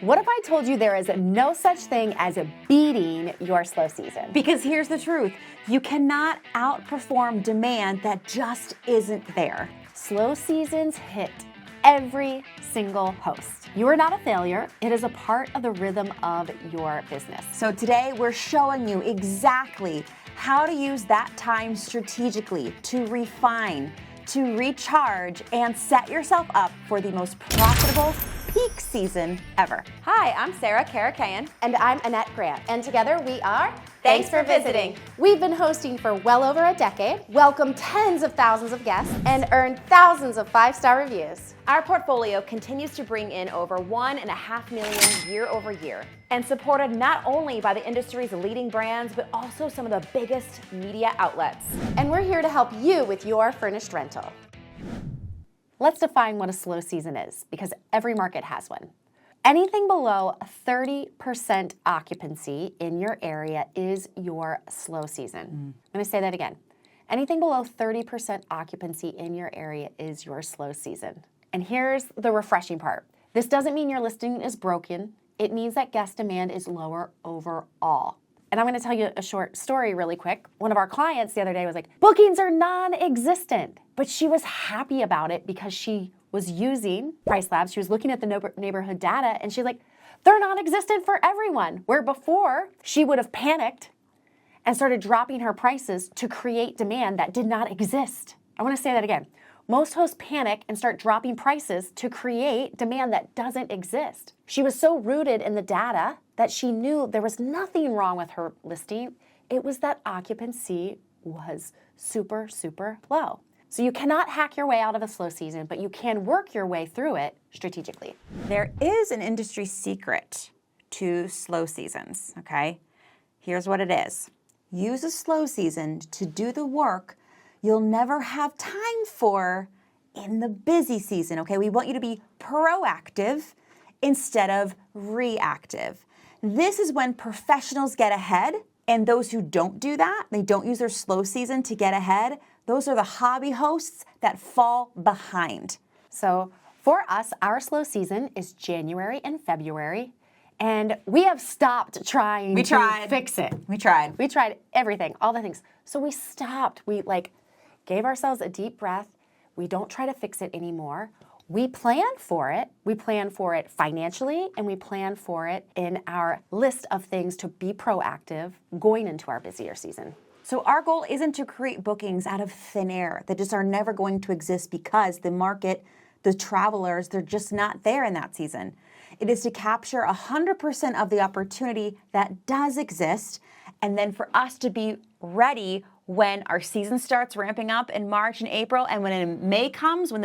What if I told you there is no such thing as beating your slow season? Because here's the truth, you cannot outperform demand that just isn't there. Slow seasons hit every single host. You are not a failure. It is a part of the rhythm of your business. So today we're showing you exactly how to use that time strategically to refine, to recharge, and set yourself up for the most profitable peak season ever. Hi, I'm Sarah Karakayan. And I'm Annette Grant. And together we are Thanks for visiting. We've been hosting for well over a decade, welcomed tens of thousands of guests, and earned thousands of 5-star reviews. Our portfolio continues to bring in over 1.5 million year over year, and supported not only by the industry's leading brands, but also some of the biggest media outlets. And we're here to help you with your furnished rental. Let's define what a slow season is, because every market has one. Anything below 30% occupancy in your area is your slow season. I'm going to say that again. Anything below 30% occupancy in your area is your slow season. And here's the refreshing part. This doesn't mean your listing is broken. It means that guest demand is lower overall. And I'm going to tell you a short story really quick. One of our clients the other day was like, bookings are non-existent. But she was happy about it because she was using Price Labs. She was looking at the neighborhood data and she's like, they're non-existent for everyone. Where before she would have panicked and started dropping her prices to create demand that did not exist. I want to say that again. Most hosts panic and start dropping prices to create demand that doesn't exist. She was so rooted in the data that she knew there was nothing wrong with her listing. It was that occupancy was super, super low. So you cannot hack your way out of a slow season, but you can work your way through it strategically. There is an industry secret to slow seasons, okay? Here's what it is. Use a slow season to do the work you'll never have time for in the busy season, okay? We want you to be proactive instead of reactive. This is when professionals get ahead, and those who don't do that, they don't use their slow season to get ahead, those are the hobby hosts that fall behind. So for us, our slow season is January and February, and we have stopped trying to fix it. We tried. We tried everything, all the things. So we stopped. We gave ourselves a deep breath. We don't try to fix it anymore. We plan for it. We plan for it financially, and we plan for it in our list of things to be proactive going into our busier season. So our goal isn't to create bookings out of thin air that just are never going to exist because the market, the travelers, they're just not there in that season. It is to capture 100% of the opportunity that does exist, and then for us to be ready when our season starts ramping up in March and April, and when May comes, when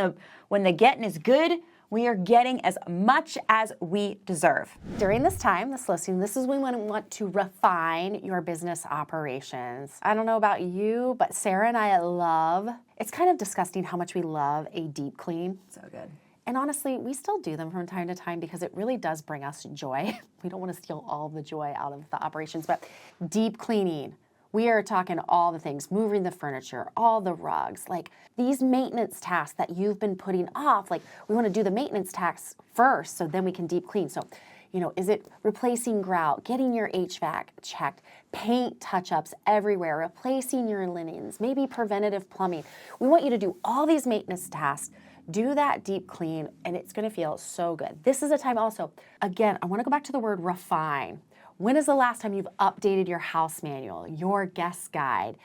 the getting is good, we are getting as much as we deserve. During this time, the slow season, this is when we want to refine your business operations. I don't know about you, but Sarah and I love, it's kind of disgusting how much we love a deep clean. So good. And honestly, we still do them from time to time because it really does bring us joy. We don't want to steal all the joy out of the operations, but deep cleaning. We are talking all the things, moving the furniture, all the rugs, like these maintenance tasks that you've been putting off. Like we want to do the maintenance tasks first so then we can deep clean. So, is it replacing grout, getting your HVAC checked, paint touch-ups everywhere, replacing your linens, maybe preventative plumbing. We want you to do all these maintenance tasks, do that deep clean, and it's going to feel so good. This is a time also, again, I want to go back to the word refine. When is the last time you've updated your house manual, your guest guide,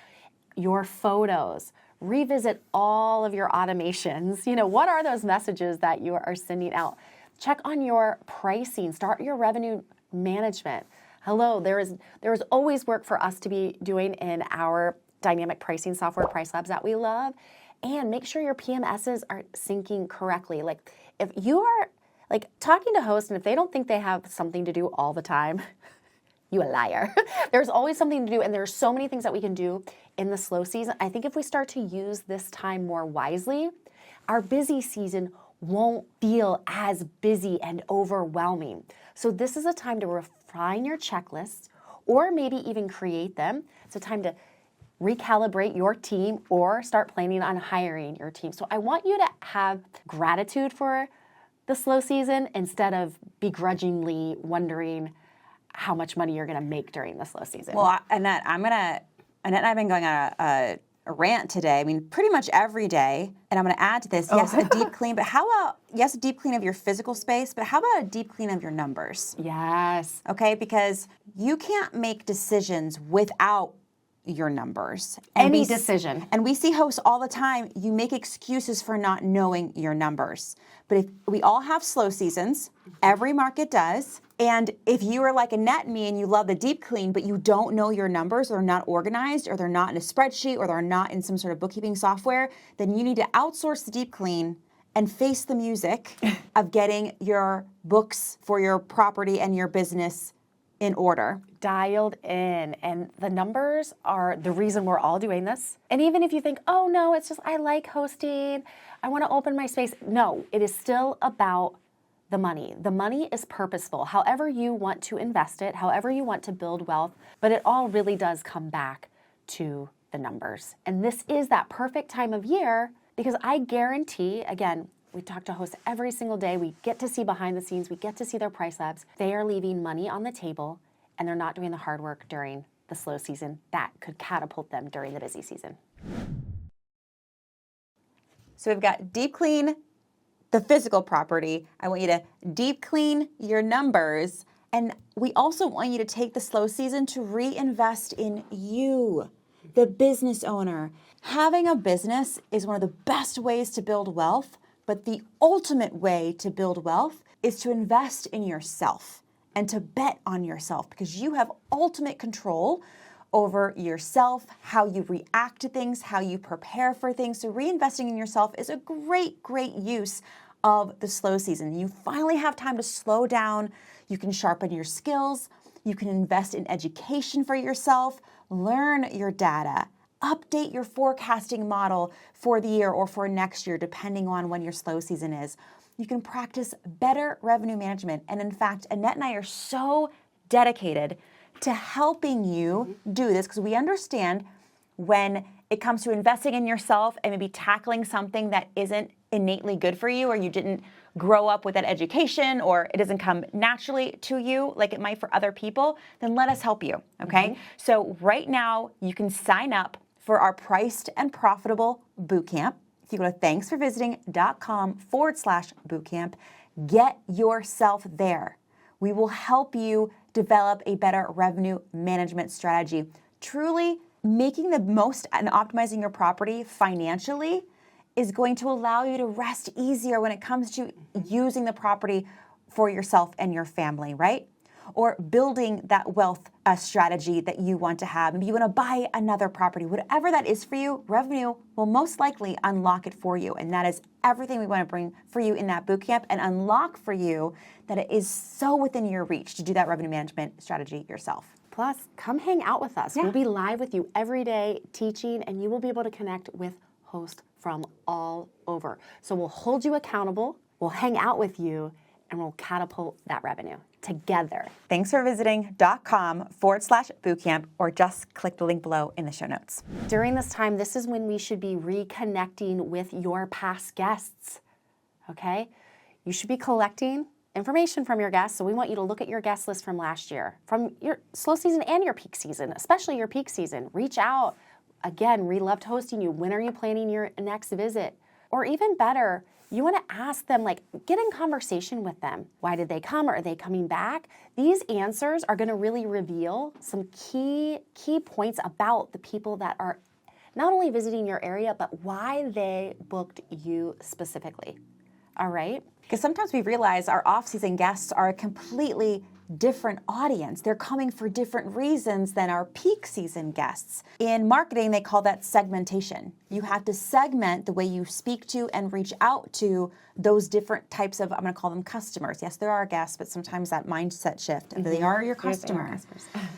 your photos? Revisit all of your automations. What are those messages that you are sending out? Check on your pricing. Start your revenue management. Hello, there is always work for us to be doing in our dynamic pricing software, Price Labs, that we love. And make sure your PMSs are syncing correctly. Like if you are talking to hosts and if they don't think they have something to do all the time, you a liar. There's always something to do, and there's so many things that we can do in the slow season. I think if we start to use this time more wisely, our busy season won't feel as busy and overwhelming. So this is a time to refine your checklists or maybe even create them. It's a time to recalibrate your team or start planning on hiring your team. So I want you to have gratitude for the slow season instead of begrudgingly wondering how much money you're going to make during the slow season. Well, Annette, Annette and I have been going on a rant today. I mean, pretty much every day. And I'm going to add to this, yes, a deep clean, but how about, yes, a deep clean of your physical space, but how about a deep clean of your numbers? Yes. Okay, because you can't make decisions without your numbers. Any decision. And we see hosts all the time, you make excuses for not knowing your numbers. But if we all have slow seasons, every market does. And if you are like Annette and me and you love the deep clean, but you don't know your numbers, or not organized, or they're not in a spreadsheet, or they're not in some sort of bookkeeping software, then you need to outsource the deep clean and face the music of getting your books for your property and your business in order. Dialed in. And the numbers are the reason we're all doing this. And even if you think, oh no, it's just I like hosting, I want to open my space. No, it is still about the money. The money is purposeful. However you want to invest it, however you want to build wealth, but it all really does come back to the numbers. And this is that perfect time of year because I guarantee, again, we talk to hosts every single day. We get to see behind the scenes. We get to see their price labs. They are leaving money on the table and they're not doing the hard work during the slow season that could catapult them during the busy season. So we've got deep clean the physical property. I want you to deep clean your numbers. And we also want you to take the slow season to reinvest in you, the business owner. Having a business is one of the best ways to build wealth, but the ultimate way to build wealth is to invest in yourself and to bet on yourself because you have ultimate control over yourself, how you react to things, how you prepare for things. So reinvesting in yourself is a great, great use of the slow season. You finally have time to slow down. You can sharpen your skills. You can invest in education for yourself, learn your data, update your forecasting model for the year or for next year, depending on when your slow season is. You can practice better revenue management. And in fact, Annette and I are so dedicated to helping you do this because we understand when it comes to investing in yourself and maybe tackling something that isn't innately good for you or you didn't grow up with that education or it doesn't come naturally to you like it might for other people, then let us help you, okay? So right now, you can sign up for our priced and profitable bootcamp. If you go to thanksforvisiting.com/bootcamp, get yourself there. We will help you develop a better revenue management strategy. Truly making the most and optimizing your property financially is going to allow you to rest easier when it comes to using the property for yourself and your family, right? Or building that wealth strategy that you want to have. Maybe you want to buy another property. Whatever that is for you, revenue will most likely unlock it for you. And that is everything we want to bring for you in that bootcamp and unlock for you that it is so within your reach to do that revenue management strategy yourself. Plus, come hang out with us. We'll be live with you every day teaching, and you will be able to connect with hosts from all over. So we'll hold you accountable, we'll hang out with you, and we'll catapult that revenue together. Thanksforvisiting.com/bootcamp, or just click the link below in the show notes. During this time, this is when we should be reconnecting with your past guests, okay? You should be collecting information from your guests, so we want you to look at your guest list from last year, from your slow season and your peak season, especially your peak season. Reach out. Again, we loved hosting you. When are you planning your next visit? Or even better, you want to ask them, like, get in conversation with them. Why did they come? Are they coming back? These answers are going to really reveal some key points about the people that are not only visiting your area, but why they booked you specifically. All right? Because sometimes we realize our off-season guests are a completely different audience. They're coming for different reasons than our peak season guests. In marketing, they call that segmentation. You have to segment the way you speak to and reach out to those different types of, I'm going to call them customers. Yes, there are guests, but sometimes that mindset shift, and they are your customers.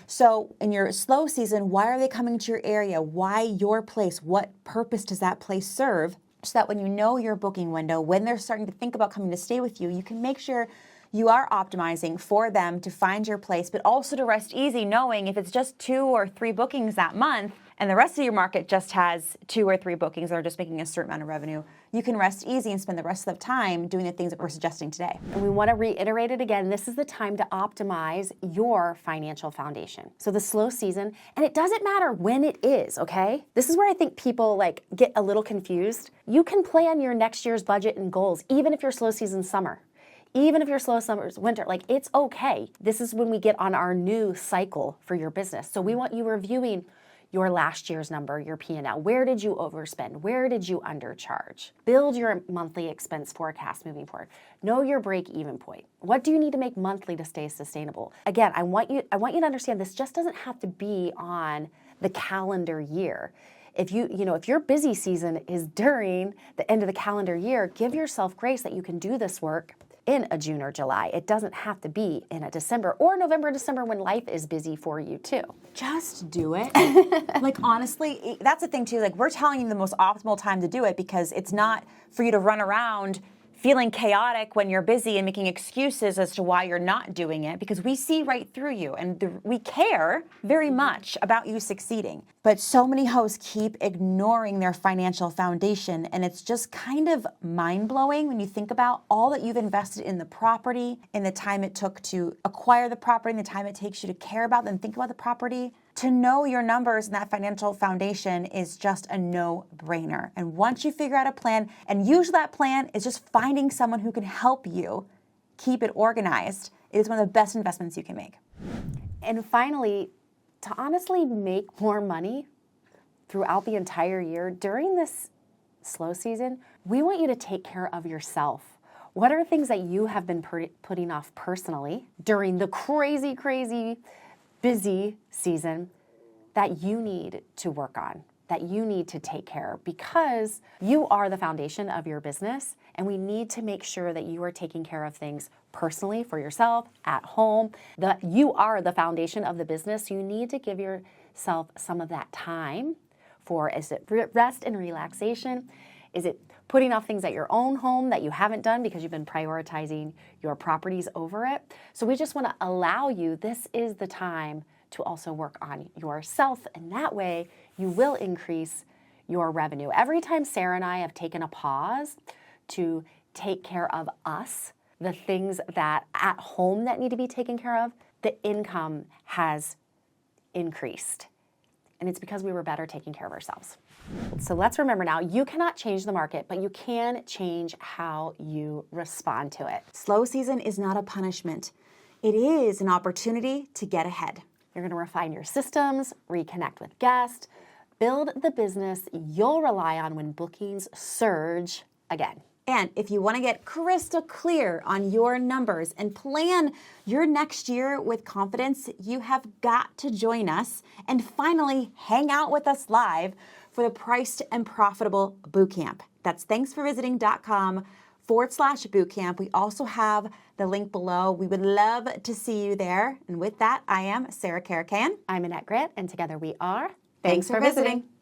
So in your slow season, why are they coming to your area? Why your place? What purpose does that place serve? So that when you know your booking window, when they're starting to think about coming to stay with you, you can make sure you are optimizing for them to find your place, but also to rest easy knowing if it's just 2 or 3 bookings that month and the rest of your market just has 2 or 3 bookings that are just making a certain amount of revenue, you can rest easy and spend the rest of the time doing the things that we're suggesting today. And we want to reiterate it again. This is the time to optimize your financial foundation. So the slow season, and it doesn't matter when it is, okay? This is where I think people get a little confused. You can plan your next year's budget and goals, even if your slow season's summer. Even if your slow summer's winter, it's okay. This is when we get on our new cycle for your business. So we want you reviewing your last year's number, your P&L. Where did you overspend? Where did you undercharge? Build your monthly expense forecast moving forward. Know your break-even point. What do you need to make monthly to stay sustainable? Again, I want you to understand this just doesn't have to be on the calendar year. If if your busy season is during the end of the calendar year, give yourself grace that you can do this work in a June or July. It doesn't have to be in a December or November, December when life is busy for you too. Just do it. Honestly, that's the thing too. We're telling you the most optimal time to do it because it's not for you to run around feeling chaotic when you're busy and making excuses as to why you're not doing it, because we see right through you and we care very much about you succeeding. But so many hosts keep ignoring their financial foundation, and it's just kind of mind-blowing when you think about all that you've invested in the property, in the time it took to acquire the property, and the time it takes you to care about and think about the property. To know your numbers and that financial foundation is just a no-brainer. And once you figure out a plan, and usually that plan is just finding someone who can help you keep it organized, it is one of the best investments you can make. And finally, to honestly make more money throughout the entire year during this slow season, we want you to take care of yourself. What are things that you have been putting off personally during the crazy, crazy busy season that you need to work on, that you need to take care of, because you are the foundation of your business, and we need to make sure that you are taking care of things personally for yourself, at home, that you are the foundation of the business. You need to give yourself some of that time for, is it rest and relaxation? Is it putting off things at your own home that you haven't done because you've been prioritizing your properties over it? So we just want to allow you, this is the time to also work on yourself, and that way you will increase your revenue. Every time Sarah and I have taken a pause to take care of us, the things that at home that need to be taken care of, the income has increased. And it's because we were better taking care of ourselves. So let's remember now, you cannot change the market, but you can change how you respond to it. Slow season is not a punishment. It is an opportunity to get ahead. You're going to refine your systems, reconnect with guests, build the business you'll rely on when bookings surge again. And if you want to get crystal clear on your numbers and plan your next year with confidence, you have got to join us and finally hang out with us live for the Priced and Profitable Bootcamp. That's thanksforvisiting.com/bootcamp. We also have the link below. We would love to see you there. And with that, I am Sarah Caracan. I'm Annette Grant, and together we are Thanks for visiting.